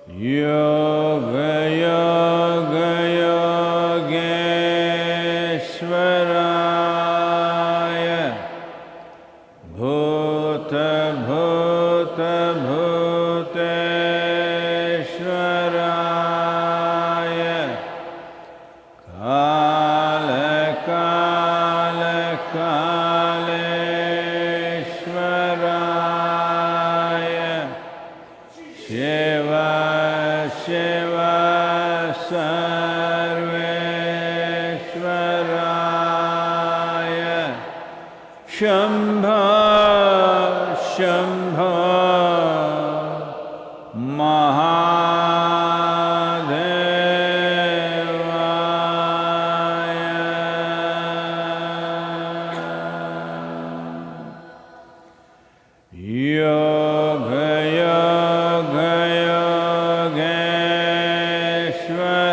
योग योग योगेश्वराय भूत भूत भूतेश्वराय काल काल कालेश्वराय शिव शिव सर्वेश्वराय शंभो शंभो महादेवाय योग योग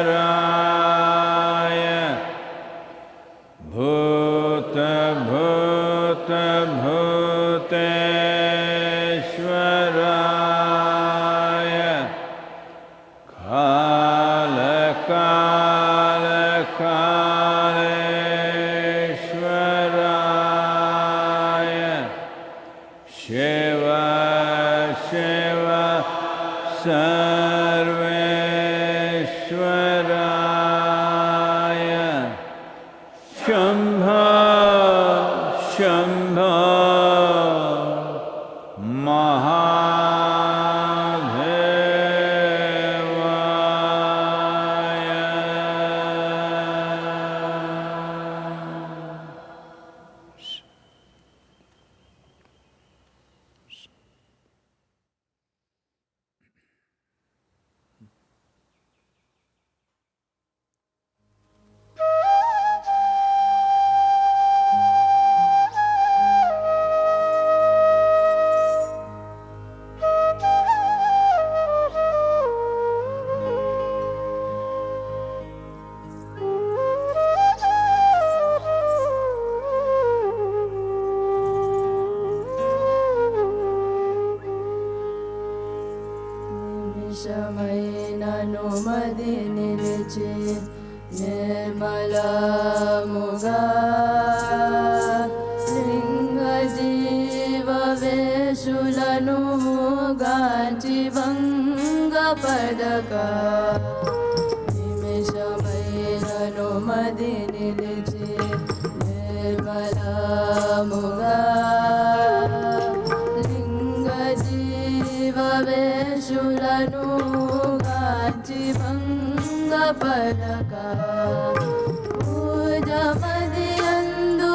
योगेश्वराय भूत भूत भूतेश्वराय काल काल कालेश्वराय शिव शिव सर्वेश्वराय शंभो शंभो महादेवाय నిమిషమైనను మది నిలిచి నిర్మలముగా లింగ జీవ వేషులను గాంచి భంగ పడక నిమిషమైనను మది నిలిచి నిర్మలముగా లింగ జీవ వేషులను గాంచి భంగ పడక పూజ మదియందు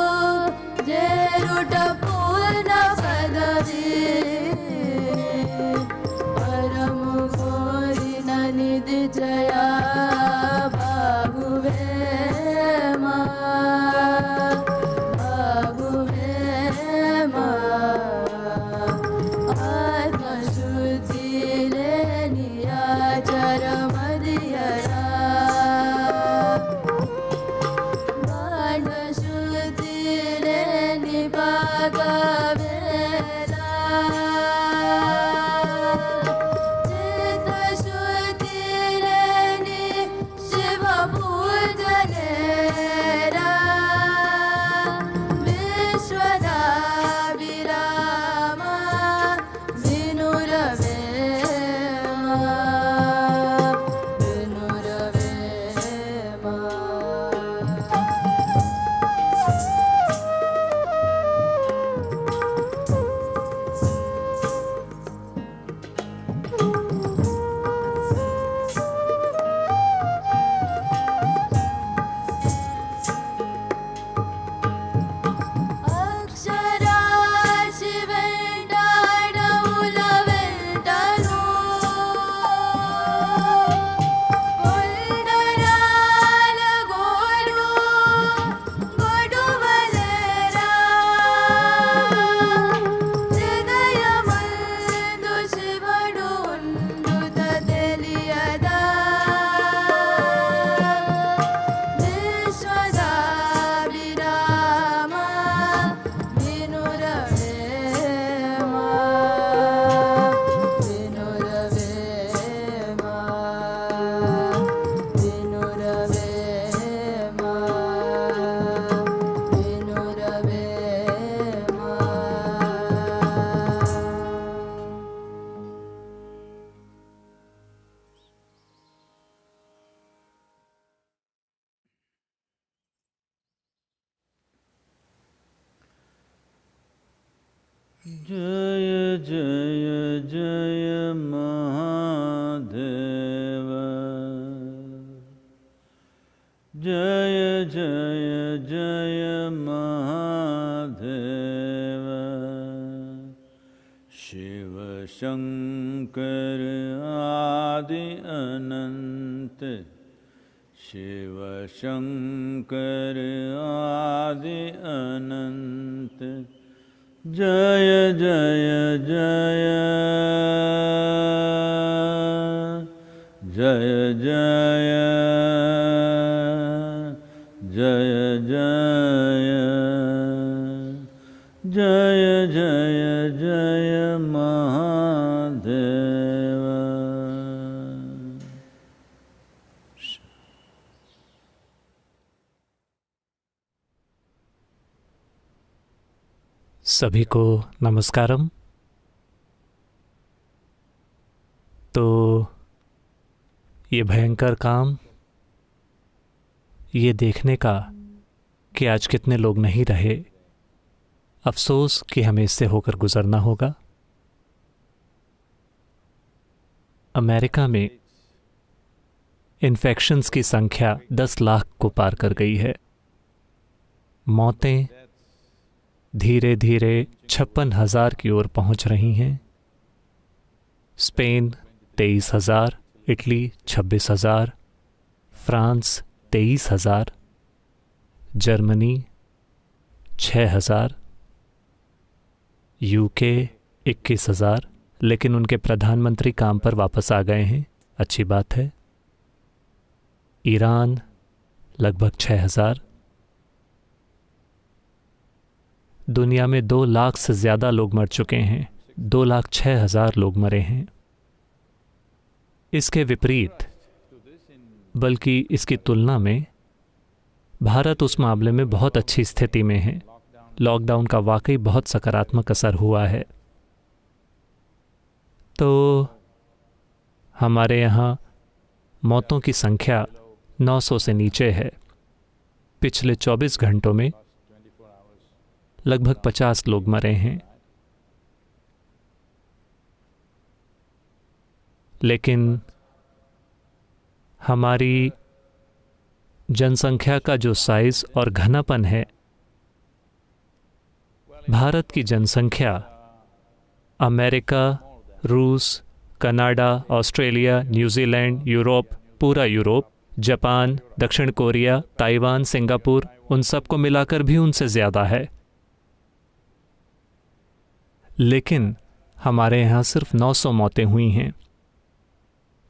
జేరుట పూర్ణ పదవి పరము కోరిన నిధి జయా బాగువేమా బాగువేమా ఆత్మశుద్ధి లేని ఆచర మదియరా బాణశుద్ధి లేని భాగవేలా जय जय जय महादेव, जय जय जय महादेव। शिव शंकर आदि अनंत, शिव शंकर आदि अनंत। जय जय जय जय जय जय जय जय जय जय महादेव। सभी को नमस्कारम। तो ये भयंकर काम, ये देखने का कि आज कितने लोग नहीं रहे, अफसोस कि हमें इससे होकर गुजरना होगा। अमेरिका में इन्फेक्शंस की संख्या 10 लाख को पार कर गई है। मौतें धीरे धीरे 56,000 की ओर पहुंच रही हैं। Spain 23,000, Italy 26,000, France 23,000, Germany 6,000, UK 21,000, लेकिन उनके प्रधानमंत्री काम पर वापस आ गए हैं, अच्छी बात है। ईरान लगभग 6,000। दुनिया में 2 लाख से ज़्यादा लोग मर चुके हैं, 2,06,000 लोग मरे हैं। इसके विपरीत, बल्कि इसकी तुलना में, भारत उस मामले में बहुत अच्छी स्थिति में है। लॉकडाउन का वाकई बहुत सकारात्मक असर हुआ है। तो हमारे यहाँ मौतों की संख्या 900 से नीचे है। पिछले 24 घंटों में लगभग 50 लोग मरे हैं। लेकिन हमारी जनसंख्या का जो साइज और घनापन है, भारत की जनसंख्या अमेरिका, रूस, कनाडा, ऑस्ट्रेलिया, न्यूजीलैंड, यूरोप, पूरा यूरोप, जापान, दक्षिण कोरिया, ताइवान, सिंगापुर, उन सबको मिलाकर भी उनसे ज़्यादा है। लेकिन हमारे यहाँ सिर्फ 900 मौतें हुई हैं।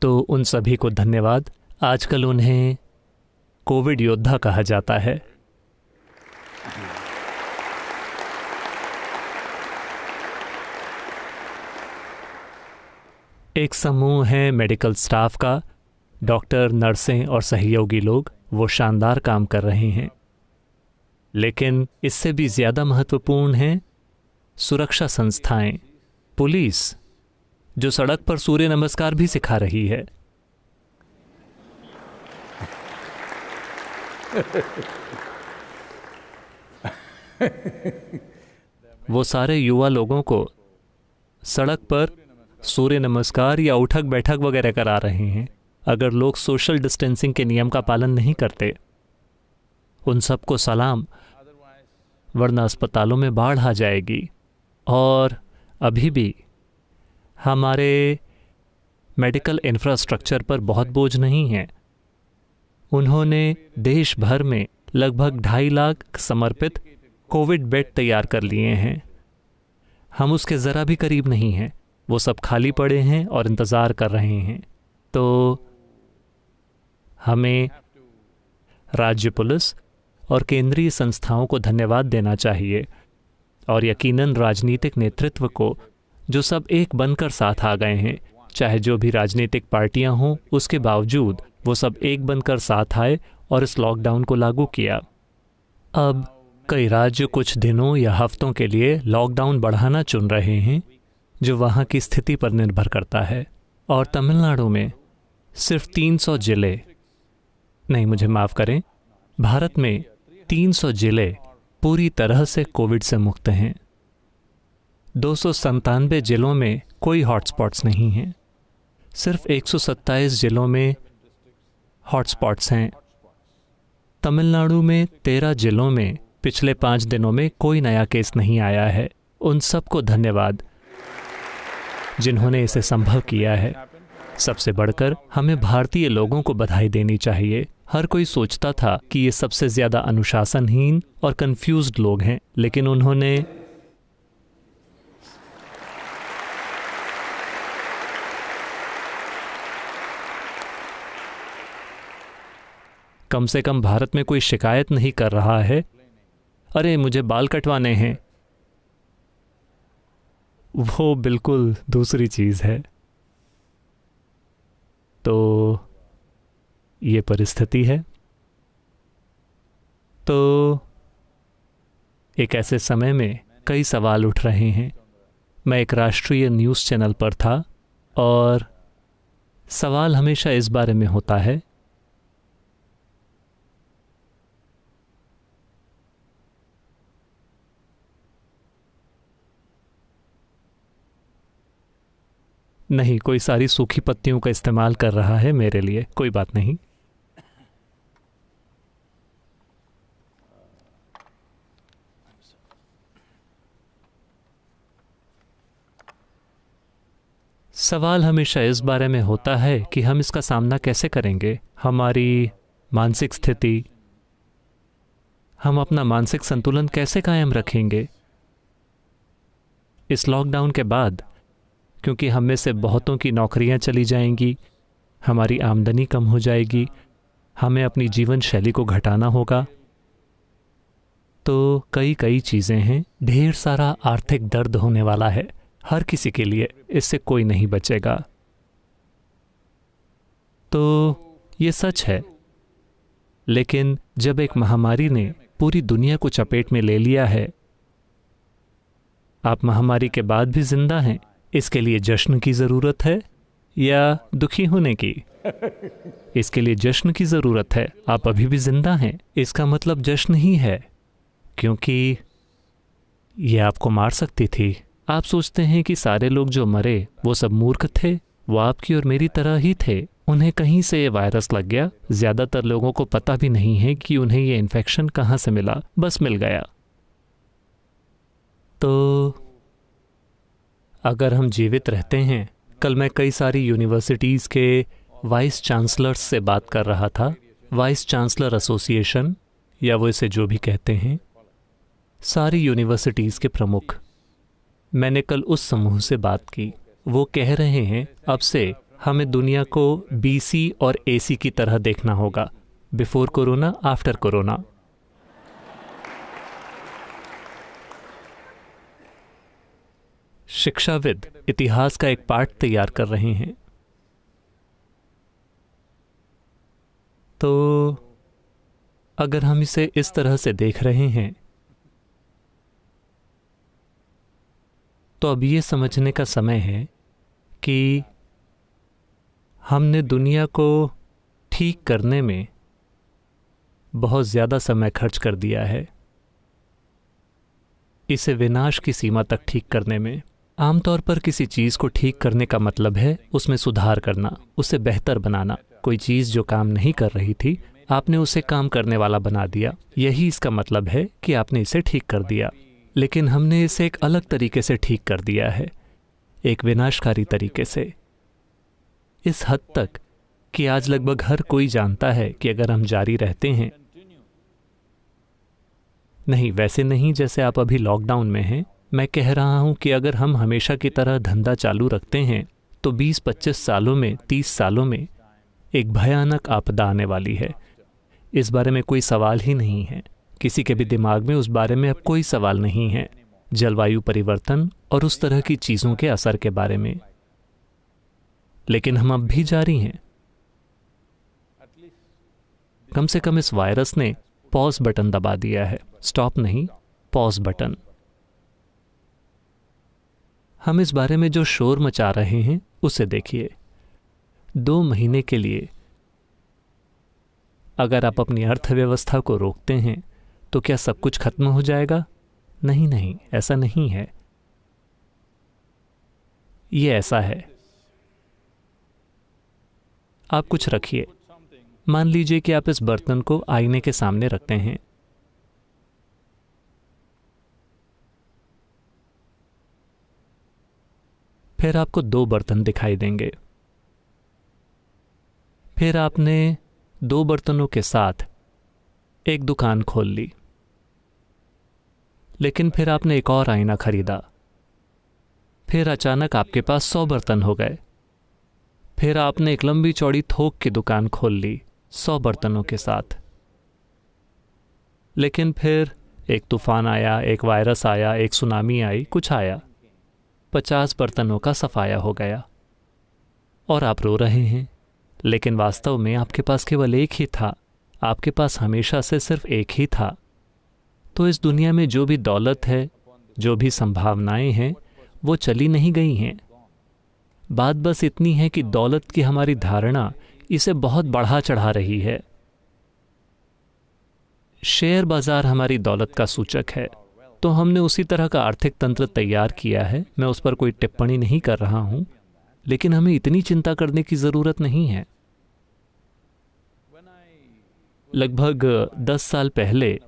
तो उन सभी को धन्यवाद। आजकल उन्हें कोविड योद्धा कहा जाता है। एक समूह है मेडिकल स्टाफ का, डॉक्टर, नर्सें और सहयोगी लोग, वो शानदार काम कर रहे हैं। लेकिन इससे भी ज़्यादा महत्वपूर्ण है सुरक्षा संस्थाएं, पुलिस, जो सड़क पर सूर्य नमस्कार भी सिखा रही है। वो सारे युवा लोगों को सड़क पर सूर्य नमस्कार या उठक बैठक वगैरह करा रहे हैं। अगर लोग सोशल डिस्टेंसिंग के नियम का पालन नहीं करते, उन सबको सलाम, वरना अस्पतालों में बाढ़ आ जाएगी। और अभी भी हमारे मेडिकल इंफ्रास्ट्रक्चर पर बहुत बोझ नहीं है। उन्होंने देश भर में लगभग 2.5 लाख समर्पित कोविड बेड तैयार कर लिए हैं। हम उसके ज़रा भी करीब नहीं हैं। वो सब खाली पड़े हैं और इंतज़ार कर रहे हैं। तो हमें राज्य पुलिस और केंद्रीय संस्थाओं को धन्यवाद देना चाहिए, और यकीनन राजनीतिक नेतृत्व को, जो सब एक बनकर साथ आ गए हैं। चाहे जो भी राजनीतिक पार्टियां हों, उसके बावजूद वो सब एक बनकर साथ आए और इस लॉकडाउन को लागू किया। अब कई राज्य कुछ दिनों या हफ्तों के लिए लॉकडाउन बढ़ाना चुन रहे हैं, जो वहाँ की स्थिति पर निर्भर करता है। और तमिलनाडु में सिर्फ 300 जिले, नहीं मुझे माफ़ करें, भारत में 300 जिले पूरी तरह से कोविड से मुक्त हैं। 297 जिलों में कोई हॉटस्पॉट्स नहीं हैं। सिर्फ 127 जिलों में हॉटस्पॉट्स हैं। तमिलनाडु में 13 जिलों में पिछले 5 दिनों में कोई नया केस नहीं आया है। उन सबको धन्यवाद जिन्होंने इसे संभव किया है। सबसे बढ़कर हमें भारतीय लोगों को बधाई देनी चाहिए। हर कोई सोचता था कि ये सबसे ज़्यादा अनुशासनहीन और कंफ्यूज्ड लोग हैं, लेकिन उन्होंने कम से कम भारत में कोई शिकायत नहीं कर रहा है, अरे मुझे बाल कटवाने हैं। वो बिल्कुल दूसरी चीज़ है। तो ये परिस्थिति है। तो एक ऐसे समय में कई सवाल उठ रहे हैं। मैं एक राष्ट्रीय न्यूज़ चैनल पर था और सवाल हमेशा इस बारे में होता है नहीं, कोई सारी सूखी पत्तियों का इस्तेमाल कर रहा है मेरे लिए, कोई बात नहीं। सवाल हमेशा इस बारे में होता है कि हम इसका सामना कैसे करेंगे। हमारी मानसिक स्थिति, हम अपना मानसिक संतुलन कैसे कायम रखेंगे इस लॉकडाउन के बाद, क्योंकि हम में से बहुतों की नौकरियां चली जाएंगी, हमारी आमदनी कम हो जाएगी, हमें अपनी जीवन शैली को घटाना होगा। तो कई चीज़ें हैं। ढेर सारा आर्थिक दर्द होने वाला है हर किसी के लिए, इससे कोई नहीं बचेगा। तो ये सच है। लेकिन जब एक महामारी ने पूरी दुनिया को चपेट में ले लिया है, आप महामारी के बाद भी जिंदा हैं, इसके लिए जश्न की ज़रूरत है या दुखी होने की? इसके लिए जश्न की ज़रूरत है। आप अभी भी जिंदा हैं, इसका मतलब जश्न ही है, क्योंकि ये आपको मार सकती थी। आप सोचते हैं कि सारे लोग जो मरे वो सब मूर्ख थे, वो आपकी और मेरी तरह ही थे। उन्हें कहीं से ये वायरस लग गया। ज़्यादातर लोगों को पता भी नहीं है कि उन्हें ये इन्फेक्शन कहाँ से मिला, बस मिल गया। तो अगर हम जीवित रहते हैं, कल मैं कई सारी यूनिवर्सिटीज़ के वाइस चांसलर्स से बात कर रहा था, वाइस चांसलर एसोसिएशन या वो इसे जो भी कहते हैं, सारी यूनिवर्सिटीज़ के प्रमुख। मैंने कल उस समूह से बात की। वो कह रहे हैं अब से हमें दुनिया को BC और AC की तरह देखना होगा, बिफोर कोरोना, आफ्टर कोरोना। शिक्षाविद इतिहास का एक पाठ तैयार कर रहे हैं। तो अगर हम इसे इस तरह से देख रहे हैं, तो अब ये समझने का समय है कि हमने दुनिया को ठीक करने में बहुत ज़्यादा समय खर्च कर दिया है, इसे विनाश की सीमा तक ठीक करने में। आमतौर पर किसी चीज़ को ठीक करने का मतलब है उसमें सुधार करना, उसे बेहतर बनाना। कोई चीज़ जो काम नहीं कर रही थी, आपने उसे काम करने वाला बना दिया। यही इसका मतलब है कि आपने इसे ठीक कर दिया। लेकिन हमने इसे एक अलग तरीके से ठीक कर दिया है, एक विनाशकारी तरीके से। इस हद तक कि आज लगभग हर कोई जानता है कि अगर हम जारी रहते हैं, नहीं वैसे नहीं जैसे आप अभी लॉकडाउन में हैं, मैं कह रहा हूं कि अगर हम हमेशा की तरह धंधा चालू रखते हैं तो 20-25 सालों में, 30 सालों में एक भयानक आपदा आने वाली है। इस बारे में कोई सवाल ही नहीं है। किसी के भी दिमाग में उस बारे में अब कोई सवाल नहीं है। जलवायु परिवर्तन और उस तरह की चीज़ों के असर के बारे में। लेकिन हम अब भी जारी हैं। कम से कम इस वायरस ने पॉज बटन दबा दिया है, स्टॉप नहीं, पॉज बटन। हम इस बारे में जो शोर मचा रहे हैं उसे देखिए। 2 महीने के लिए अगर आप अपनी अर्थव्यवस्था को रोकते हैं तो क्या सब कुछ खत्म हो जाएगा? नहीं, ऐसा नहीं है। ये ऐसा है। आप कुछ रखिए। मान लीजिए कि आप इस बर्तन को आईने के सामने रखते हैं। फिर आपको 2 बर्तन दिखाई देंगे। फिर आपने 2 बर्तनों के साथ एक दुकान खोल ली। लेकिन फिर आपने एक और आईना खरीदा। फिर अचानक आपके पास 100 बर्तन हो गए। फिर आपने एक लंबी चौड़ी थोक की दुकान खोल ली 100 बर्तनों के साथ। लेकिन फिर एक तूफान आया, एक वायरस आया, एक सुनामी आई, कुछ आया, 50 बर्तनों का सफाया हो गया और आप रो रहे हैं। लेकिन वास्तव में आपके पास केवल एक ही था। आपके पास हमेशा से सिर्फ एक ही था। तो इस दुनिया में जो भी दौलत है, जो भी संभावनाएं हैं, वो चली नहीं गई हैं। बात बस इतनी है कि दौलत की हमारी धारणा इसे बहुत बढ़ा चढ़ा रही है। शेयर बाजार हमारी दौलत का सूचक है, तो हमने उसी तरह का आर्थिक तंत्र तैयार किया है। मैं उस पर कोई टिप्पणी नहीं कर रहा हूं, लेकिन हमें इतनी चिंता करने की जरूरत नहीं है। लगभग 10 साल पहले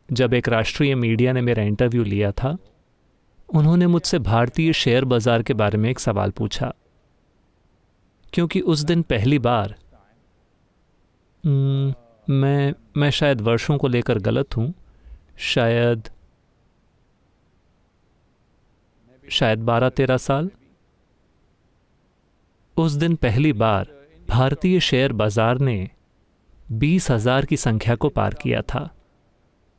जब एक राष्ट्रीय मीडिया ने मेरा इंटरव्यू लिया था, उन्होंने मुझसे भारतीय शेयर बाजार के बारे में एक सवाल पूछा, क्योंकि उस दिन पहली बार मैं शायद वर्षों को लेकर गलत हूं, शायद 12-13 साल, उस दिन पहली बार भारतीय शेयर बाजार ने 20,000 की संख्या को पार किया था।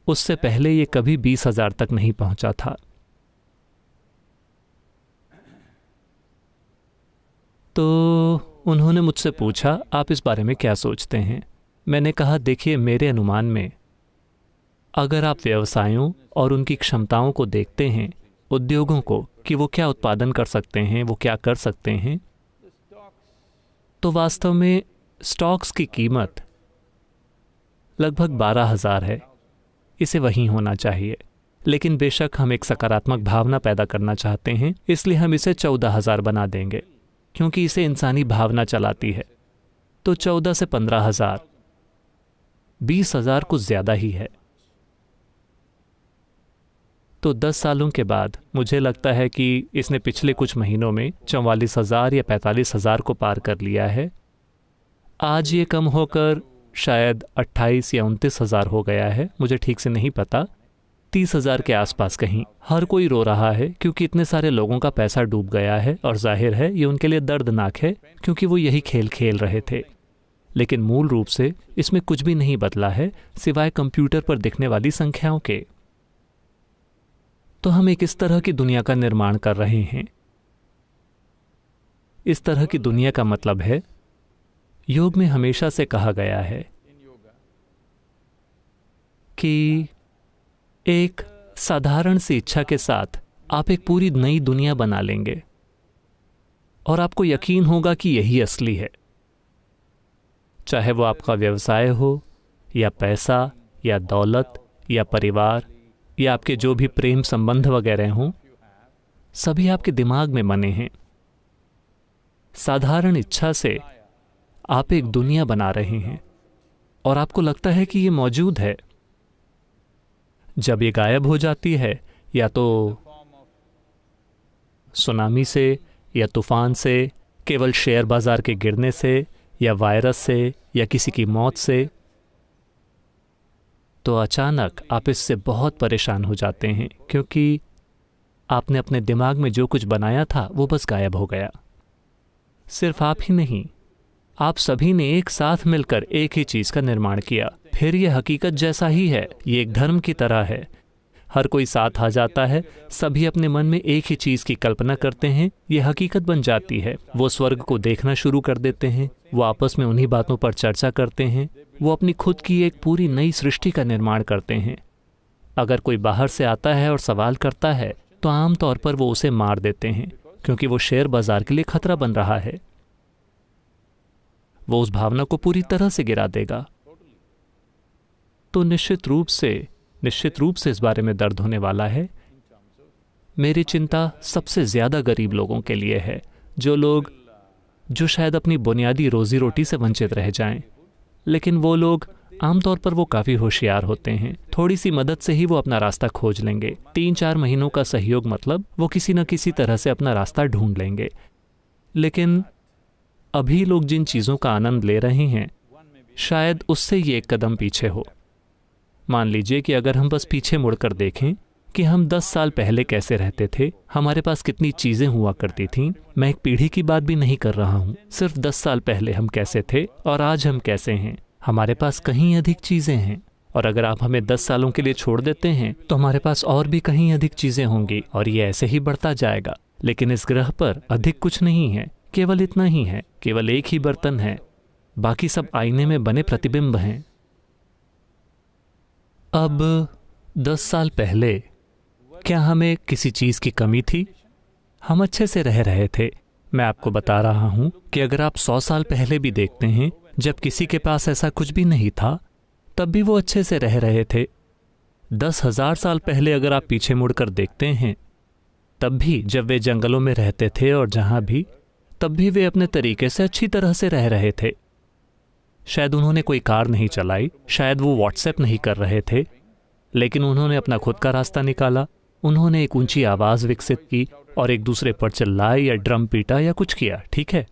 उससे पहले ये कभी 20,000 तक नहीं पहुंचा था। तो उन्होंने मुझसे पूछा, आप इस बारे में क्या सोचते हैं? मैंने कहा, देखिए, मेरे अनुमान में अगर आप व्यवसायों और उनकी क्षमताओं को देखते हैं, उद्योगों को, कि वो क्या उत्पादन कर सकते हैं, वो क्या कर सकते हैं, तो वास्तव में स्टॉक्स की कीमत लगभग 12,000 है। इसे वहीं होना चाहिए। लेकिन बेशक हम एक सकारात्मक भावना पैदा करना चाहते हैं, इसलिए हम इसे 14,000 बना देंगे, क्योंकि इसे इंसानी भावना चलाती है। तो 14 से 15,000, 20,000 कुछ ज्यादा ही है। तो 10 सालों के बाद मुझे लगता है कि इसने पिछले कुछ महीनों में 44,000 या 45,000 को पार कर लिया है। आज ये कम होकर शायद 28 या 29,000 हो गया है, मुझे ठीक से नहीं पता, 30,000 के आसपास कहीं। हर कोई रो रहा है क्योंकि इतने सारे लोगों का पैसा डूब गया है, और जाहिर है ये उनके लिए दर्दनाक है, क्योंकि वो यही खेल खेल रहे थे। लेकिन मूल रूप से इसमें कुछ भी नहीं बदला है, सिवाय कंप्यूटर पर दिखने वाली संख्याओं के। तो हम एक इस तरह की दुनिया का निर्माण कर रहे हैं। इस तरह की दुनिया का मतलब है, योग में हमेशा से कहा गया है कि एक साधारण सी इच्छा के साथ आप एक पूरी नई दुनिया बना लेंगे, और आपको यकीन होगा कि यही असली है। चाहे वो आपका व्यवसाय हो, या पैसा, या दौलत, या परिवार, या आपके जो भी प्रेम संबंध वगैरह हों, सभी आपके दिमाग में बने हैं। साधारण इच्छा से आप एक दुनिया बना रहे हैं, और आपको लगता है कि ये मौजूद है। जब ये गायब हो जाती है, या तो सुनामी से, या तूफान से, केवल शेयर बाजार के गिरने से, या वायरस से, या किसी की मौत से, तो अचानक आप इससे बहुत परेशान हो जाते हैं, क्योंकि आपने अपने दिमाग में जो कुछ बनाया था वो बस गायब हो गया। सिर्फ आप ही नहीं, आप सभी ने एक साथ मिलकर एक ही चीज का निर्माण किया। फिर यह हकीकत जैसा ही है, ये एक धर्म की तरह है। हर कोई साथ आ जाता है, सभी अपने मन में एक ही चीज की कल्पना करते हैं, ये हकीकत बन जाती है। वो स्वर्ग को देखना शुरू कर देते हैं, वो आपस में उन्हीं बातों पर चर्चा करते हैं, वो अपनी खुद की एक पूरी नई सृष्टि का निर्माण करते हैं। अगर कोई बाहर से आता है और सवाल करता है, तो आमतौर पर वो उसे मार देते हैं, क्योंकि वो शेयर बाजार के लिए खतरा बन रहा है। वो उस भावना को पूरी तरह से गिरा देगा। तो निश्चित रूप से इस बारे में दर्द होने वाला है। मेरी चिंता सबसे ज़्यादा गरीब लोगों के लिए है, जो शायद अपनी बुनियादी रोज़ी रोटी से वंचित रह जाएं। लेकिन वो लोग आमतौर पर वो काफ़ी होशियार होते हैं, थोड़ी सी मदद से ही वो अपना रास्ता खोज लेंगे। 3-4 महीनों का सहयोग मतलब वो किसी न किसी तरह से अपना रास्ता ढूंढ लेंगे। लेकिन अभी लोग जिन चीज़ों का आनंद ले रहे हैं, शायद उससे ये एक कदम पीछे हो। मान लीजिए कि अगर हम बस पीछे मुड़कर देखें कि हम 10 साल पहले कैसे रहते थे, हमारे पास कितनी चीज़ें हुआ करती थीं। मैं एक पीढ़ी की बात भी नहीं कर रहा हूँ, सिर्फ 10 साल पहले हम कैसे थे और आज हम कैसे हैं। हमारे पास कहीं अधिक चीज़ें हैं, और अगर आप हमें 10 सालों के लिए छोड़ देते हैं तो हमारे पास और भी कहीं अधिक चीज़ें होंगी, और ये ऐसे ही बढ़ता जाएगा। लेकिन इस ग्रह पर अधिक कुछ नहीं है, केवल इतना ही है, केवल एक ही बर्तन है, बाकी सब आईने में बने प्रतिबिंब हैं। अब 10 साल पहले क्या हमें किसी चीज़ की कमी थी? हम अच्छे से रह रहे थे। मैं आपको बता रहा हूं कि अगर आप 100 साल पहले भी देखते हैं, जब किसी के पास ऐसा कुछ भी नहीं था, तब भी वो अच्छे से रह रहे थे। 10,000 साल पहले अगर आप पीछे मुड़कर देखते हैं, तब भी जब वे जंगलों में रहते थे और जहां भी, तब भी वे अपने तरीके से अच्छी तरह से रह रहे थे। शायद उन्होंने कोई कार नहीं चलाई, शायद वो व्हाट्सएप नहीं कर रहे थे, लेकिन उन्होंने अपना खुद का रास्ता निकाला। उन्होंने एक ऊंची आवाज़ विकसित की और एक दूसरे पर चिल्लाए या ड्रम पीटा या कुछ किया, ठीक है।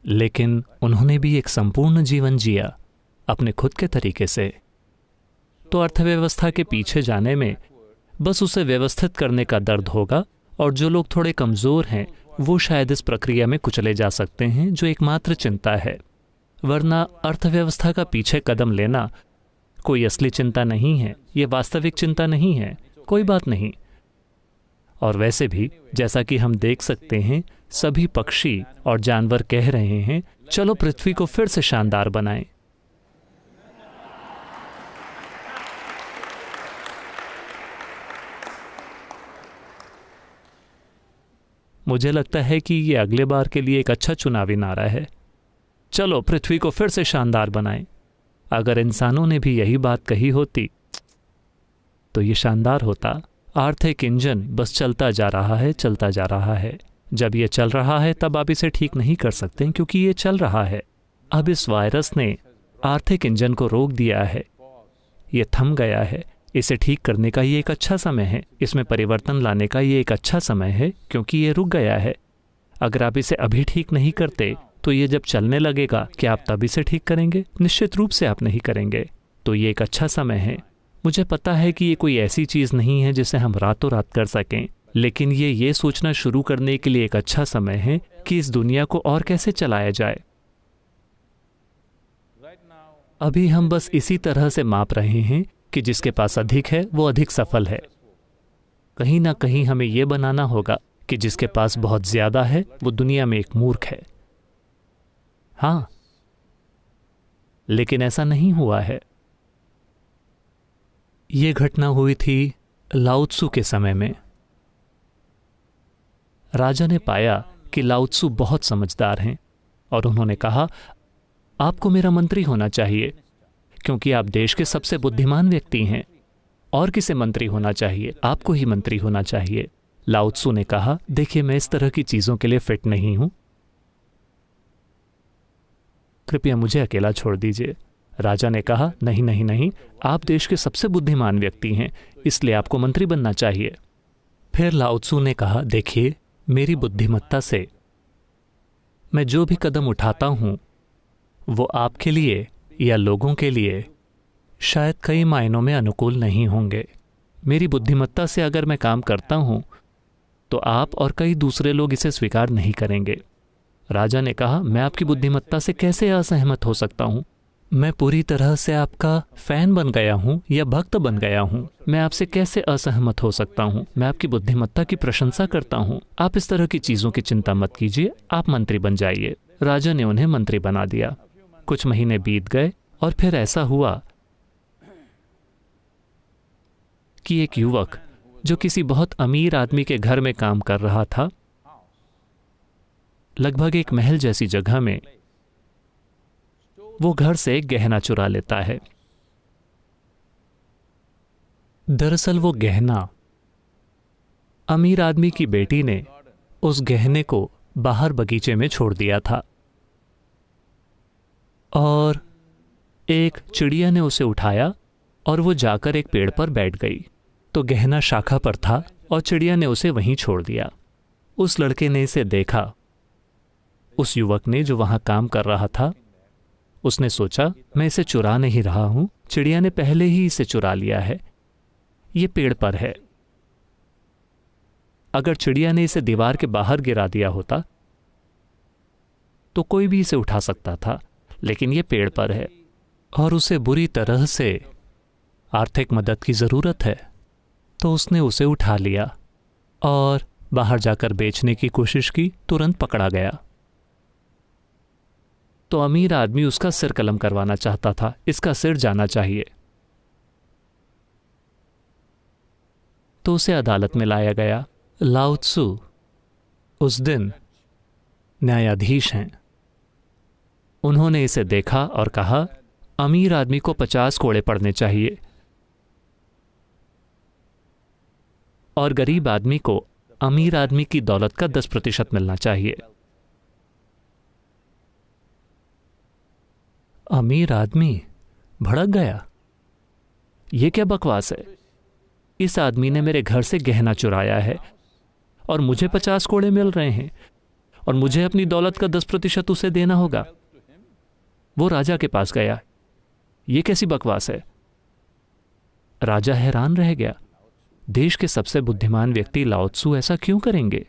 लेकिन उन्होंने भी एक संपूर्ण जीवन जिया अपने खुद के तरीके से। तो अर्थव्यवस्था के पीछे जाने में बस उसे व्यवस्थित करने का दर्द होगा, और जो लोग थोड़े कमज़ोर हैं वो शायद इस प्रक्रिया में कुचले जा सकते हैं, जो एकमात्र चिंता है। वरना अर्थव्यवस्था का पीछे कदम लेना कोई असली चिंता नहीं है, ये वास्तविक चिंता नहीं है, कोई बात नहीं। और वैसे भी जैसा कि हम देख सकते हैं, सभी पक्षी और जानवर कह रहे हैं, चलो पृथ्वी को फिर से शानदार बनाएं। मुझे लगता है कि ये अगले बार के लिए एक अच्छा चुनावी नारा है, चलो पृथ्वी को फिर से शानदार बनाएं। अगर इंसानों ने भी यही बात कही होती तो ये शानदार होता। आर्थिक इंजन बस चलता जा रहा है, चलता जा रहा है। जब ये चल रहा है तब आप इसे ठीक नहीं कर सकते, क्योंकि ये चल रहा है। अब इस वायरस ने आर्थिक इंजन को रोक दिया है, ये थम गया है। इसे ठीक करने का ये एक अच्छा समय है, इसमें परिवर्तन लाने का ये एक अच्छा समय है, क्योंकि ये रुक गया है। अगर आप इसे अभी ठीक नहीं करते तो ये जब चलने लगेगा, क्या आप तब इसे ठीक करेंगे? निश्चित रूप से आप नहीं करेंगे। तो ये एक अच्छा समय है। मुझे पता है कि ये कोई ऐसी चीज़ नहीं है जिसे हम रातों रात कर सकें, लेकिन ये सोचना शुरू करने के लिए एक अच्छा समय है कि इस दुनिया को और कैसे चलाया जाए। अभी हम बस इसी तरह से माप रहे हैं कि जिसके पास अधिक है वो अधिक सफल है। कहीं ना कहीं हमें यह बनाना होगा कि जिसके पास बहुत ज्यादा है वो दुनिया में एक मूर्ख है। हाँ, लेकिन ऐसा नहीं हुआ है। ये घटना हुई थी लाओ त्सु के समय में। राजा ने पाया कि लाओ त्सु बहुत समझदार हैं और उन्होंने कहा, आपको मेरा मंत्री होना चाहिए क्योंकि आप देश के सबसे बुद्धिमान व्यक्ति हैं। और किसे मंत्री होना चाहिए? आपको ही मंत्री होना चाहिए। लाओ त्सु ने कहा, देखिए मैं इस तरह की चीजों के लिए फिट नहीं हूं, कृपया मुझे अकेला छोड़ दीजिए। राजा ने कहा, नहीं नहीं नहीं, आप देश के सबसे बुद्धिमान व्यक्ति हैं, इसलिए आपको मंत्री बनना चाहिए। फिर लाओ त्सु ने कहा, देखिए मेरी बुद्धिमत्ता से मैं जो भी कदम उठाता हूं वो आपके लिए या लोगों के लिए शायद कई मायनों में अनुकूल नहीं होंगे। मेरी बुद्धिमत्ता से अगर मैं काम करता हूं तो आप और कई दूसरे लोग इसे स्वीकार नहीं करेंगे। राजा ने कहा, मैं आपकी बुद्धिमत्ता से कैसे असहमत हो सकता हूं? मैं पूरी तरह से आपका फैन बन गया हूं या भक्त बन गया हूं, मैं आपसे कैसे असहमत हो सकता हूं? मैं आपकी बुद्धिमत्ता की प्रशंसा करता हूं। आप इस तरह की चीजों की चिंता मत कीजिए, आप मंत्री बन जाइए। राजा ने उन्हें मंत्री बना दिया। कुछ महीने बीत गए और फिर ऐसा हुआ कि एक युवक जो किसी बहुत अमीर आदमी के घर में काम कर रहा था, लगभग एक महल जैसी जगह में, वो घर से एक गहना चुरा लेता है। दरअसल वो गहना अमीर आदमी की बेटी ने उस गहने को बाहर बगीचे में छोड़ दिया था और एक चिड़िया ने उसे उठाया और वो जाकर एक पेड़ पर बैठ गई। तो गहना शाखा पर था और चिड़िया ने उसे वहीं छोड़ दिया। उस लड़के ने इसे देखा। उस युवक ने, जो वहां काम कर रहा था, उसने सोचा मैं इसे चुरा नहीं रहा हूं, चिड़िया ने पहले ही इसे चुरा लिया है, ये पेड़ पर है। अगर चिड़िया ने इसे दीवार के बाहर गिरा दिया होता तो कोई भी इसे उठा सकता था, लेकिन ये पेड़ पर है और उसे बुरी तरह से आर्थिक मदद की जरूरत है। तो उसने उसे उठा लिया और बाहर जाकर बेचने की कोशिश की, तुरंत पकड़ा गया। तो अमीर आदमी उसका सिर कलम करवाना चाहता था, इसका सिर जाना चाहिए। तो उसे अदालत में लाया गया। लाओ त्सु उस दिन न्यायाधीश हैं। उन्होंने इसे देखा और कहा, अमीर आदमी को 50 कोड़े पड़ने चाहिए और गरीब आदमी को अमीर आदमी की दौलत का 10% मिलना चाहिए। अमीर आदमी भड़क गया, ये क्या बकवास है? इस आदमी ने मेरे घर से गहना चुराया है और मुझे 50 कोड़े मिल रहे हैं और मुझे अपनी दौलत का 10% उसे देना होगा। वो राजा के पास गया, ये कैसी बकवास है? राजा हैरान रह गया। देश के सबसे बुद्धिमान व्यक्ति लाओ त्सु ऐसा क्यों करेंगे?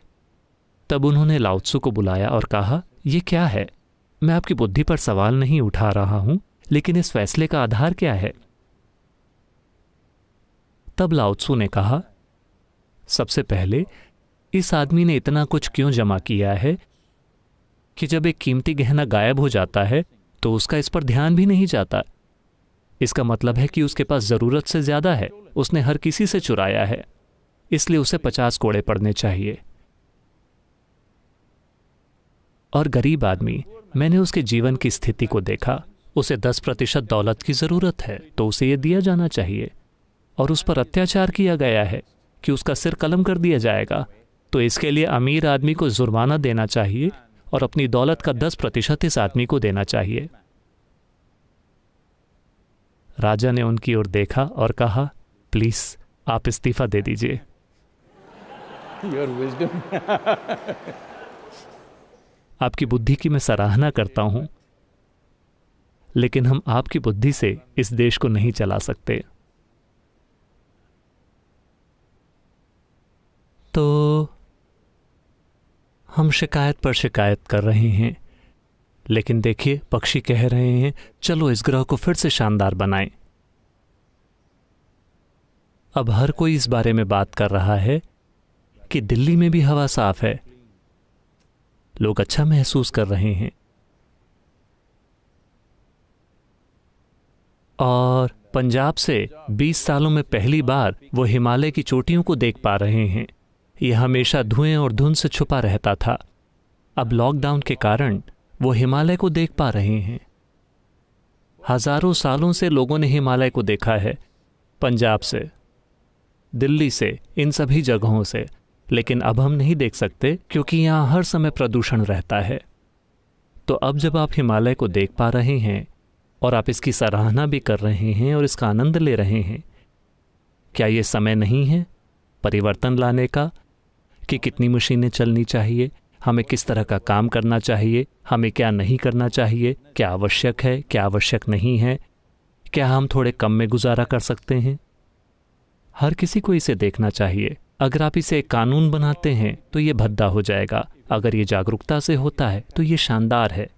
तब उन्होंने लाओ त्सु को बुलाया और कहा, यह क्या है? मैं आपकी बुद्धि पर सवाल नहीं उठा रहा हूं, लेकिन इस फैसले का आधार क्या है? तब लाओ त्सु ने कहा, सबसे पहले इस आदमी ने इतना कुछ क्यों जमा किया है कि जब एक कीमती गहना गायब हो जाता है तो उसका इस पर ध्यान भी नहीं जाता। इसका मतलब है कि उसके पास जरूरत से ज्यादा है, उसने हर किसी से चुराया है, इसलिए उसे 50 कोड़े पड़ने चाहिए। और गरीब आदमी, मैंने उसके जीवन की स्थिति को देखा, उसे 10% दौलत की जरूरत है तो उसे यह दिया जाना चाहिए, और उस पर अत्याचार किया गया है कि उसका सिर कलम कर दिया जाएगा, तो इसके लिए अमीर आदमी को जुर्माना देना चाहिए और अपनी दौलत का 10% इस आदमी को देना चाहिए। राजा ने उनकी ओर देखा और कहा, प्लीज आप इस्तीफा दे दीजिए। आपकी बुद्धि की मैं सराहना करता हूं, लेकिन हम आपकी बुद्धि से इस देश को नहीं चला सकते। तो हम शिकायत पर शिकायत कर रहे हैं, लेकिन देखिए पक्षी कह रहे हैं, चलो इस ग्रह को फिर से शानदार बनाएं। अब हर कोई इस बारे में बात कर रहा है कि दिल्ली में भी हवा साफ है, लोग अच्छा महसूस कर रहे हैं, और पंजाब से 20 सालों में पहली बार वो हिमालय की चोटियों को देख पा रहे हैं। यह हमेशा धुएं और धुंध से छुपा रहता था, अब लॉकडाउन के कारण वो हिमालय को देख पा रहे हैं। हजारों सालों से लोगों ने हिमालय को देखा है, पंजाब से, दिल्ली से, इन सभी जगहों से, लेकिन अब हम नहीं देख सकते क्योंकि यहाँ हर समय प्रदूषण रहता है। तो अब जब आप हिमालय को देख पा रहे हैं और आप इसकी सराहना भी कर रहे हैं और इसका आनंद ले रहे हैं, क्या ये समय नहीं है परिवर्तन लाने का कि कितनी मशीनें चलनी चाहिए, हमें किस तरह का काम करना चाहिए, हमें क्या नहीं करना चाहिए, क्या आवश्यक है, क्या आवश्यक नहीं है, क्या हम थोड़े कम में गुजारा कर सकते हैं? हर किसी को इसे देखना चाहिए। अगर आप इसे एक कानून बनाते हैं तो ये भद्दा हो जाएगा, अगर ये जागरूकता से होता है तो ये शानदार है।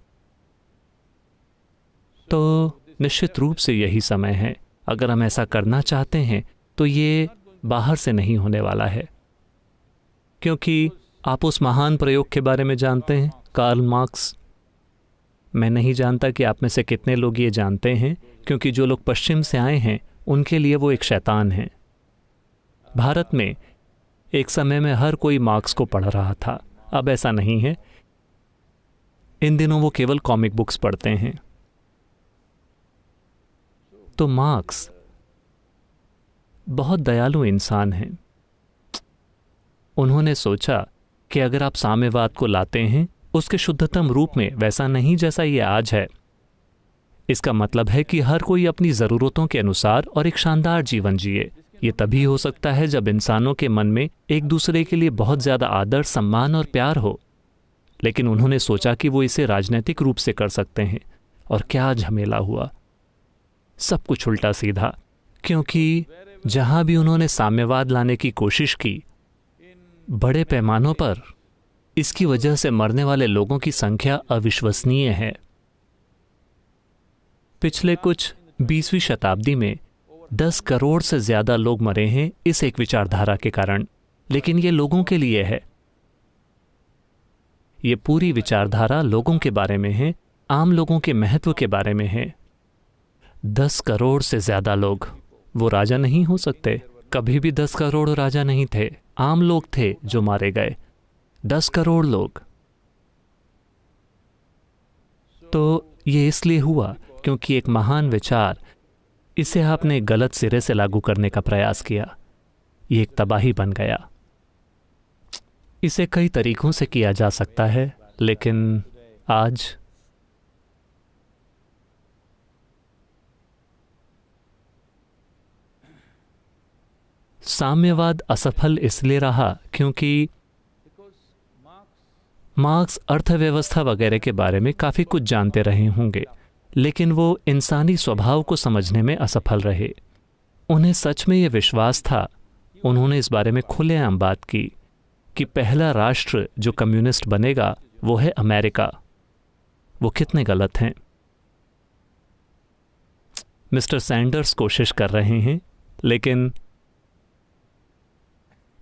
तो निश्चित रूप से यही समय है। अगर हम ऐसा करना चाहते हैं तो ये बाहर से नहीं होने वाला है, क्योंकि आप उस महान प्रयोग के बारे में जानते हैं, कार्ल मार्क्स। मैं नहीं जानता कि आप में से कितने लोग ये जानते हैं, क्योंकि जो लोग पश्चिम से आए हैं उनके लिए वो एक शैतान है। भारत में एक समय में हर कोई मार्क्स को पढ़ रहा था, अब ऐसा नहीं है। इन दिनों वो केवल कॉमिक बुक्स पढ़ते हैं। तो मार्क्स बहुत दयालु इंसान हैं। उन्होंने सोचा कि अगर आप साम्यवाद को लाते हैं उसके शुद्धतम रूप में, वैसा नहीं जैसा ये आज है। इसका मतलब है कि हर कोई अपनी ज़रूरतों के अनुसार और एक शानदार जीवन जिए। ये तभी हो सकता है जब इंसानों के मन में एक दूसरे के लिए बहुत ज़्यादा आदर, सम्मान और प्यार हो। लेकिन उन्होंने सोचा कि वो इसे राजनीतिक रूप से कर सकते हैं, और क्या झमेला हुआ। सब कुछ उल्टा सीधा, क्योंकि जहां भी उन्होंने साम्यवाद लाने की कोशिश की, बड़े पैमानों पर इसकी वजह से मरने वाले लोगों की संख्या अविश्वसनीय है। पिछले कुछ 20वीं शताब्दी में 10 करोड़ से ज्यादा लोग मरे हैं इस एक विचारधारा के कारण। लेकिन ये लोगों के लिए है। ये पूरी विचारधारा लोगों के बारे में है, आम लोगों के महत्व के बारे में है। 10 करोड़ से ज्यादा लोग, वो राजा नहीं हो सकते। कभी भी 10 करोड़ राजा नहीं थे, आम लोग थे जो मारे गए। 10 करोड़ लोग। तो ये इसलिए हुआ क्योंकि एक महान विचार, इसे आपने गलत सिरे से लागू करने का प्रयास किया। ये एक तबाही बन गया। इसे कई तरीकों से किया जा सकता है, लेकिन आज साम्यवाद असफल इसलिए रहा क्योंकि मार्क्स अर्थव्यवस्था वगैरह के बारे में काफ़ी कुछ जानते रहे होंगे, लेकिन वो इंसानी स्वभाव को समझने में असफल रहे। उन्हें सच में ये विश्वास था, उन्होंने इस बारे में खुलेआम बात की कि पहला राष्ट्र जो कम्युनिस्ट बनेगा वो है अमेरिका। वो कितने गलत हैं। मिस्टर सैंडर्स कोशिश कर रहे हैं, लेकिन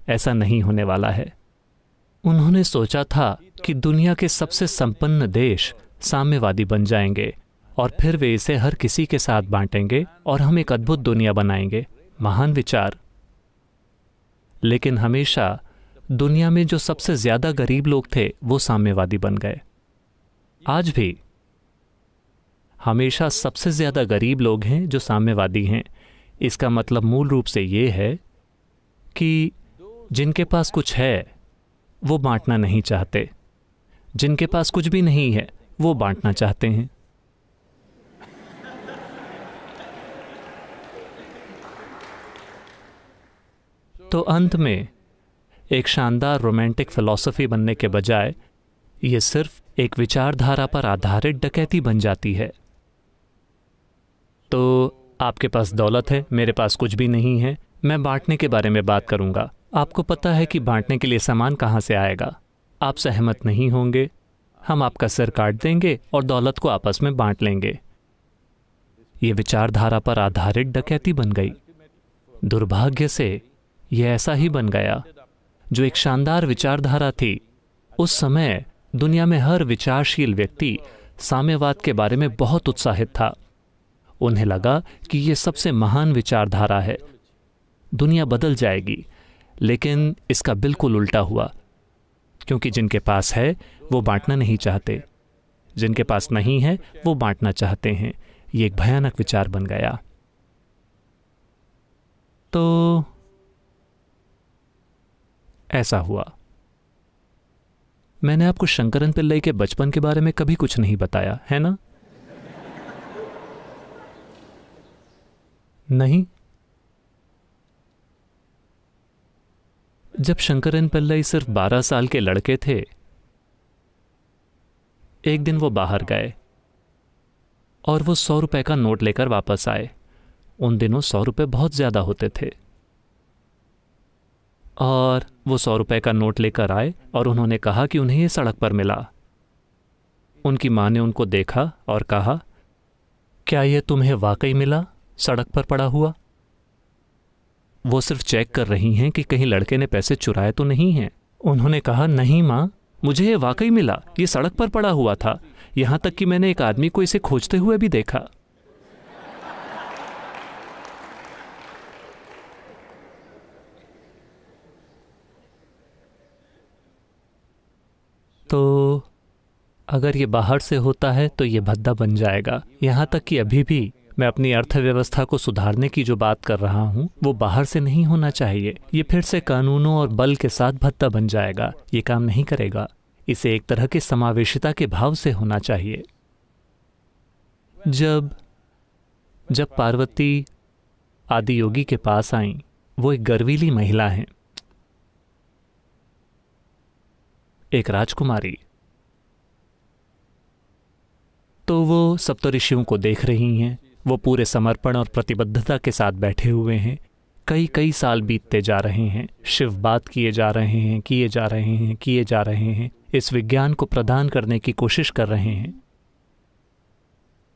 ऐसा नहीं होने वाला है। उन्होंने सोचा था कि दुनिया के सबसे संपन्न देश साम्यवादी बन जाएंगे और फिर वे इसे हर किसी के साथ बांटेंगे और हम एक अद्भुत दुनिया बनाएंगे। महान विचार। लेकिन हमेशा दुनिया में जो सबसे ज्यादा गरीब लोग थे वो साम्यवादी बन गए। आज भी हमेशा सबसे ज्यादा गरीब लोग हैं जो साम्यवादी हैं। इसका मतलब मूल रूप से ये है कि जिनके पास कुछ है वो बांटना नहीं चाहते, जिनके पास कुछ भी नहीं है वो बांटना चाहते हैं। तो अंत में एक शानदार रोमांटिक फिलॉसफी बनने के बजाय ये सिर्फ एक विचारधारा पर आधारित डकैती बन जाती है। तो आपके पास दौलत है, मेरे पास कुछ भी नहीं है, मैं बांटने के बारे में बात करूंगा। आपको पता है कि बांटने के लिए सामान कहाँ से आएगा। आप सहमत नहीं होंगे, हम आपका सिर काट देंगे और दौलत को आपस में बांट लेंगे। ये विचारधारा पर आधारित डकैती बन गई। दुर्भाग्य से यह ऐसा ही बन गया। जो एक शानदार विचारधारा थी, उस समय दुनिया में हर विचारशील व्यक्ति साम्यवाद के बारे में बहुत उत्साहित था। उन्हें लगा कि यह सबसे महान विचारधारा है, दुनिया बदल जाएगी। लेकिन इसका बिल्कुल उल्टा हुआ, क्योंकि जिनके पास है वो बांटना नहीं चाहते, जिनके पास नहीं है वो बांटना चाहते हैं। ये एक भयानक विचार बन गया। तो ऐसा हुआ। मैंने आपको शंकरन पिल्लई के बचपन के बारे में कभी कुछ नहीं बताया, है ना? नहीं। जब शंकरन पिल्लई सिर्फ 12 साल के लड़के थे, एक दिन वो बाहर गए और वो 100 रुपए का नोट लेकर वापस आए। उन दिनों 100 रुपए बहुत ज्यादा होते थे। और वो 100 रुपए का नोट लेकर आए और उन्होंने कहा कि उन्हें ये सड़क पर मिला। उनकी माँ ने उनको देखा और कहा, क्या ये तुम्हें वाकई मिला, सड़क पर पड़ा हुआ? वो सिर्फ चेक कर रही हैं कि कहीं लड़के ने पैसे चुराए तो नहीं हैं। उन्होंने कहा, नहीं माँ, मुझे ये वाकई मिला, ये सड़क पर पड़ा हुआ था। यहां तक कि मैंने एक आदमी को इसे खोजते हुए भी देखा। तो अगर ये बाहर से होता है तो ये भद्दा बन जाएगा। यहां तक कि अभी भी मैं अपनी अर्थव्यवस्था को सुधारने की जो बात कर रहा हूँ वो बाहर से नहीं होना चाहिए। ये फिर से कानूनों और बल के साथ भत्ता बन जाएगा, ये काम नहीं करेगा। इसे एक तरह के समावेशिता के भाव से होना चाहिए। जब पार्वती आदि योगी के पास आईं, वो एक गर्वीली महिला हैं, एक राजकुमारी। तो वो सप्तऋषियों को देख रही हैं। वो पूरे समर्पण और प्रतिबद्धता के साथ बैठे हुए हैं। कई साल बीतते जा रहे हैं, शिव बात किए जा रहे हैं, किए जा रहे हैं, इस विज्ञान को प्रदान करने की कोशिश कर रहे हैं।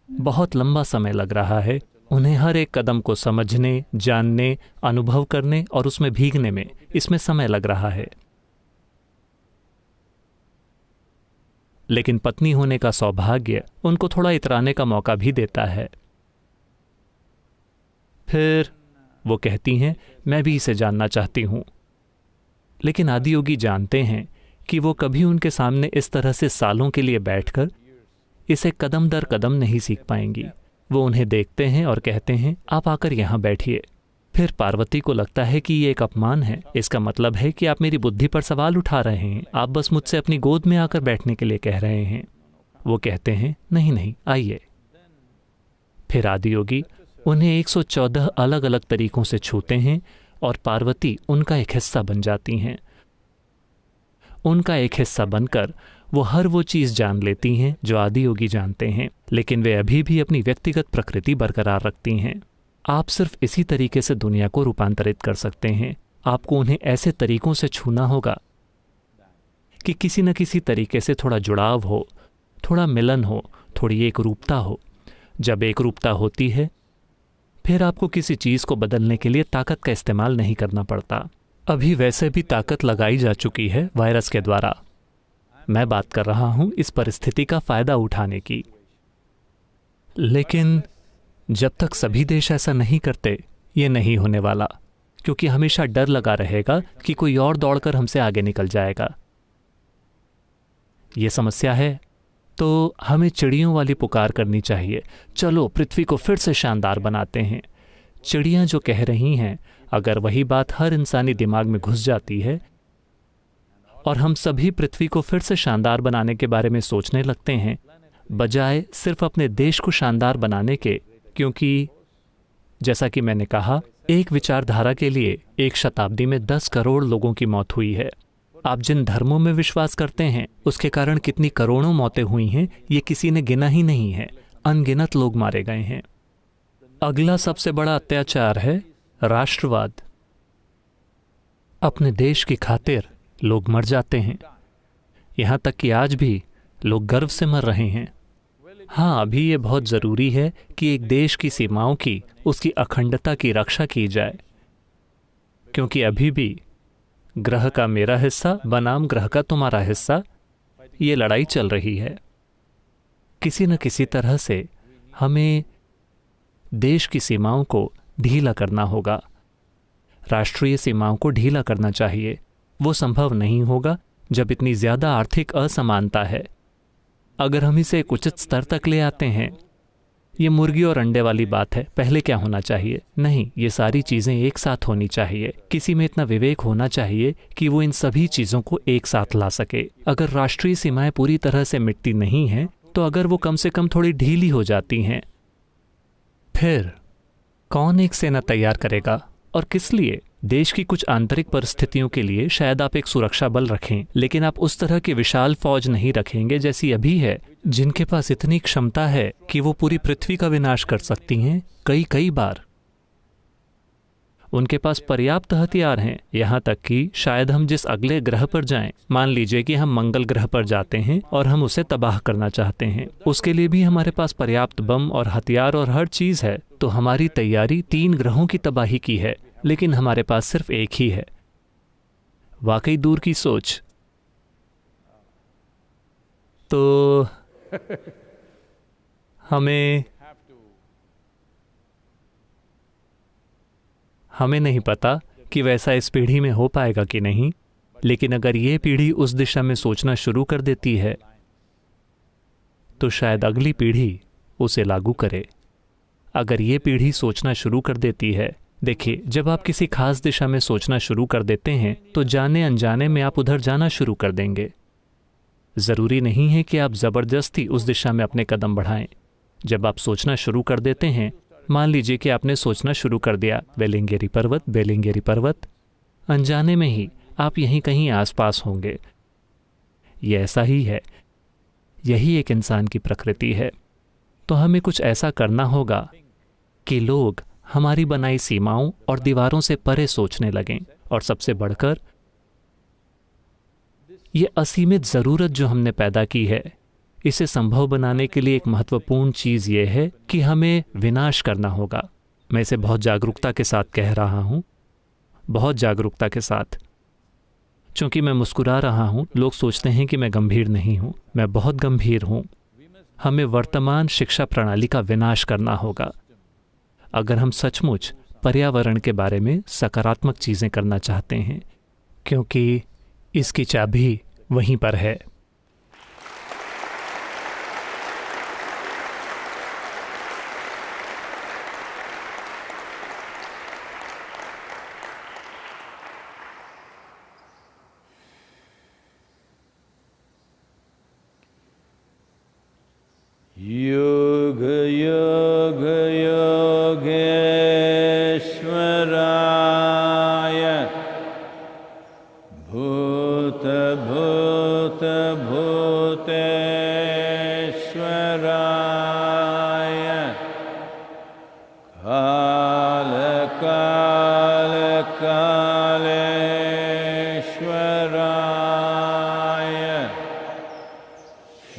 बहुत लंबा समय लग रहा है उन्हें हर एक कदम को समझने, जानने, अनुभव करने और उसमें भीगने में, इसमें समय लग रहा है। लेकिन पत्नी होने का सौभाग्य उनको थोड़ा इतराने का मौका भी देता है। फिर वो कहती हैं, मैं भी इसे जानना चाहती हूं। लेकिन आदियोगी जानते हैं कि वो कभी उनके सामने इस तरह से सालों के लिए बैठकर इसे कदम दर कदम नहीं सीख पाएंगी। वो उन्हें देखते हैं और कहते हैं, आप आकर यहां बैठिए। फिर पार्वती को लगता है कि ये एक अपमान है। इसका मतलब है कि आप मेरी बुद्धि पर सवाल उठा रहे हैं, आप बस मुझसे अपनी गोद में आकर बैठने के लिए कह रहे हैं। वो कहते हैं, नहीं, आइए। फिर आदियोगी उन्हें 114 अलग अलग तरीकों से छूते हैं और पार्वती उनका एक हिस्सा बन जाती हैं। उनका एक हिस्सा बनकर वो हर वो चीज़ जान लेती हैं जो आदियोगी जानते हैं, लेकिन वे अभी भी अपनी व्यक्तिगत प्रकृति बरकरार रखती हैं। आप सिर्फ इसी तरीके से दुनिया को रूपांतरित कर सकते हैं। आपको उन्हें ऐसे तरीकों से छूना होगा कि किसी न किसी तरीके से थोड़ा जुड़ाव हो, थोड़ा मिलन हो, थोड़ी एक रूपता हो। जब एक रूपता होती है फिर आपको किसी चीज़ को बदलने के लिए ताकत का इस्तेमाल नहीं करना पड़ता। अभी वैसे भी ताकत लगाई जा चुकी है वायरस के द्वारा। मैं बात कर रहा हूं इस परिस्थिति का फायदा उठाने की। लेकिन जब तक सभी देश ऐसा नहीं करते, ये नहीं होने वाला, क्योंकि हमेशा डर लगा रहेगा कि कोई और दौड़कर हमसे आगे निकल जाएगा। ये समस्या है। तो हमें चिड़ियों वाली पुकार करनी चाहिए, चलो पृथ्वी को फिर से शानदार बनाते हैं। चिड़ियां जो कह रही हैं, अगर वही बात हर इंसानी दिमाग में घुस जाती है और हम सभी पृथ्वी को फिर से शानदार बनाने के बारे में सोचने लगते हैं, बजाय सिर्फ अपने देश को शानदार बनाने के, क्योंकि जैसा कि मैंने कहा, एक विचारधारा के लिए एक शताब्दी में 10 करोड़ लोगों की मौत हुई है। आप जिन धर्मों में विश्वास करते हैं उसके कारण कितनी करोड़ों मौतें हुई हैं ये किसी ने गिना ही नहीं है। अनगिनत लोग मारे गए हैं। अगला सबसे बड़ा अत्याचार है राष्ट्रवाद। अपने देश की खातिर लोग मर जाते हैं, यहाँ तक कि आज भी लोग गर्व से मर रहे हैं। हाँ, अभी ये बहुत ज़रूरी है कि एक देश की सीमाओं की, उसकी अखंडता की रक्षा की जाए, क्योंकि अभी भी ग्रह का मेरा हिस्सा बनाम ग्रह का तुम्हारा हिस्सा, ये लड़ाई चल रही है। किसी न किसी तरह से हमें देश की सीमाओं को ढीला करना होगा, राष्ट्रीय सीमाओं को ढीला करना चाहिए। वो संभव नहीं होगा जब इतनी ज़्यादा आर्थिक असमानता है। अगर हम इसे एक उचित स्तर तक ले आते हैं, ये मुर्गी और अंडे वाली बात है, पहले क्या होना चाहिए? नहीं, ये सारी चीज़ें एक साथ होनी चाहिए। किसी में इतना विवेक होना चाहिए कि वो इन सभी चीज़ों को एक साथ ला सके। अगर राष्ट्रीय सीमाएं पूरी तरह से मिटती नहीं हैं, तो अगर वो कम से कम थोड़ी ढीली हो जाती हैं, फिर कौन एक सेना तैयार करेगा और किस लिए? देश की कुछ आंतरिक परिस्थितियों के लिए शायद आप एक सुरक्षा बल रखें, लेकिन आप उस तरह की विशाल फौज नहीं रखेंगे जैसी अभी है, जिनके पास इतनी क्षमता है कि वो पूरी पृथ्वी का विनाश कर सकती हैं कई बार। उनके पास पर्याप्त हथियार हैं, यहाँ तक कि शायद हम जिस अगले ग्रह पर जाएं, मान लीजिए कि हम मंगल ग्रह पर जाते हैं और हम उसे तबाह करना चाहते हैं, उसके लिए भी हमारे पास पर्याप्त बम और हथियार और हर चीज़ है। तो हमारी तैयारी 3 ग्रहों की तबाही की है, लेकिन हमारे पास सिर्फ एक ही है। वाकई दूर की सोच। तो हमें नहीं पता कि वैसा इस पीढ़ी में हो पाएगा कि नहीं, लेकिन अगर ये पीढ़ी उस दिशा में सोचना शुरू कर देती है तो शायद अगली पीढ़ी उसे लागू करे। अगर ये पीढ़ी सोचना शुरू कर देती है, देखिए, जब आप किसी खास दिशा में सोचना शुरू कर देते हैं तो जाने अनजाने में आप उधर जाना शुरू कर देंगे। ज़रूरी नहीं है कि आप ज़बरदस्ती उस दिशा में अपने कदम बढ़ाएं। जब आप सोचना शुरू कर देते हैं, मान लीजिए कि आपने सोचना शुरू कर दिया बेलिंगेरी पर्वत, बेलिंगेरी पर्वत, अनजाने में ही आप यहीं कहीं आसपास होंगे। ये ऐसा ही है, यही एक इंसान की प्रकृति है। तो हमें कुछ ऐसा करना होगा कि लोग हमारी बनाई सीमाओं और दीवारों से परे सोचने लगें। और सबसे बढ़कर ये असीमित ज़रूरत जो हमने पैदा की है, इसे संभव बनाने के लिए एक महत्वपूर्ण चीज़ ये है कि हमें विनाश करना होगा। मैं इसे बहुत जागरूकता के साथ कह रहा हूँ, बहुत जागरूकता के साथ। चूँकि मैं मुस्कुरा रहा हूँ, लोग सोचते हैं कि मैं गंभीर नहीं हूँ। मैं बहुत गंभीर हूँ। हमें वर्तमान शिक्षा प्रणाली का विनाश करना होगा अगर हम सचमुच पर्यावरण के बारे में सकारात्मक चीज़ें करना चाहते हैं, क्योंकि इसकी चाबी वहीं पर है। योग योग योगेश्वराय भूत भूत भूतेश्वराय काल काल कालेश्वराय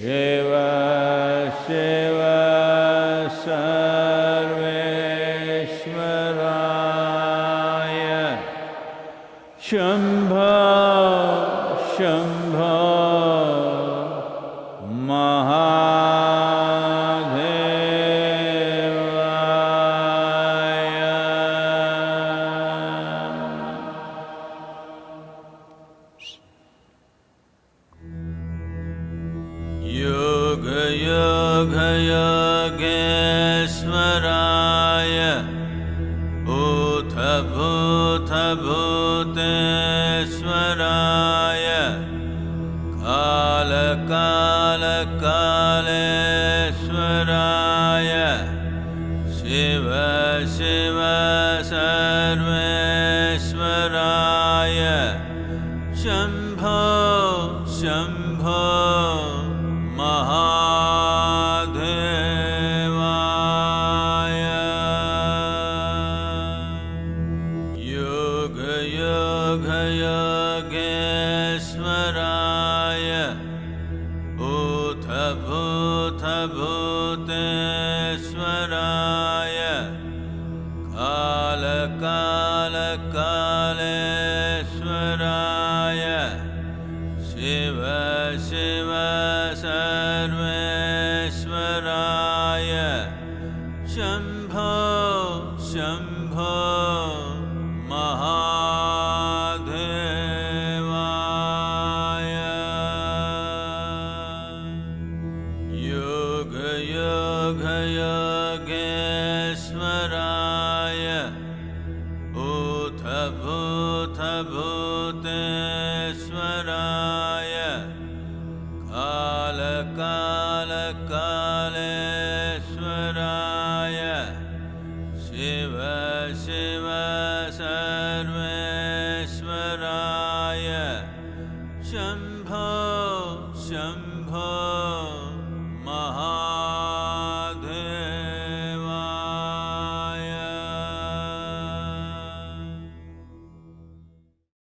शिव शिव सर्वेश्वराय शंभो शंभो महादेवाय। योग योग योगेश्वराय भूत भूत भूतेश्वराय काल काल कालेश्वराय शिव शिव सर्वेश्वराय शंभो शंभो महादेवाय। योग योग योगेश्वराय भूत भूत भूतेश्वराय काल काल कालेश्वराय शिव शिव सर्वेश्वराय शंभो शंभो महादेवाय। योग योग योगेश्वराय भूत भूत भूतेश्वराय काल काल कालेश्वराय शिव शिव